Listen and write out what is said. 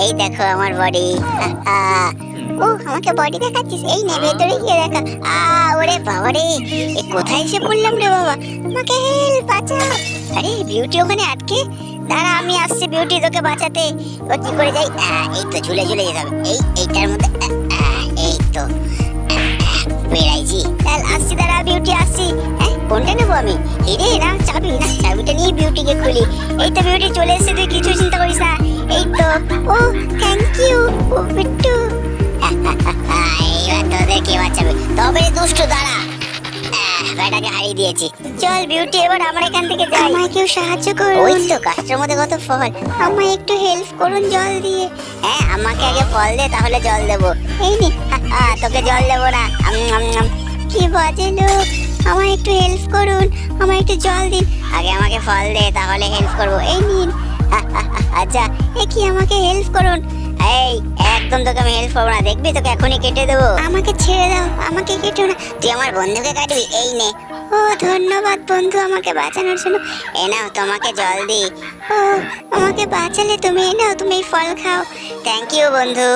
এই দেখো আমার বডি। ও আমাকে বডি দেখাচ্ছিস? এই নে ভেতরে গিয়ে দেখা। ওরে বাবা রে, এ কোথায় এসে পড়লাম রে বাবা, আমাকে হেল্প, বাঁচা। আরে বিউটি ওখানে আটকে, দাঁড়া আমি আসছি বিউটি তোকে বাঁচাতে। ও কি করে যাই? এই তো ঝুলে ঝুলে যেতে হবে, এইটার মধ্যে। এই তো বেড়াইছি, চল আসছি, দাঁড়া বিউটি আসছি। কোনটা নেবো আমি? হিরে না চাবি, না চাবিটা নিয়ে বিউটিকে খুলি। এই তো বিউটি চলে এসেছে, তুই কিছু চিন্তা করিস না। এই তো, ও থ্যাংক ইউ ও বিট্টু। এইবার তোদের কে বাঁচাবে? তবে দুষ্টু, দাঁড়া, ব্যাটাকে হারিয়ে দিয়েছি। চল বিউটি এবার আমরা এখান থেকে যাই। আমায় কেউ সাহায্য করুন। ওই তো গাছটার মধ্যে কত ফল, আমায় একটু হেল্প করুন জল দিয়ে। আমাকে আগে ফল দে, তাহলে জল দেবো। এই নে। তোকে জল দেবো না। কি বাজে লোক, আমায় একটু হেল্প করুন, আমায় একটু জল দিন। আগে আমাকে ফল দে, তাহলে হেল্প করবো। এই নিন। আচ্ছা, কি আমাকে হেল্প করুন। এই একদম তোকে আমি হেল্প করবো না, দেখবি তোকে এখনই কেটে দেবো। আমাকে ছেড়ে দাও, আমাকে কেটো না। তুই আমার বন্ধুকে কাটবি? এই নে। ও ধন্যবাদ বন্ধু আমাকে বাঁচানোর জন্য। এ নাও তোমাকে জল দি। ও আমাকে বাঁচালে তুমি, এই নাও তুমি এই ফল খাও। থ্যাংক ইউ বন্ধু।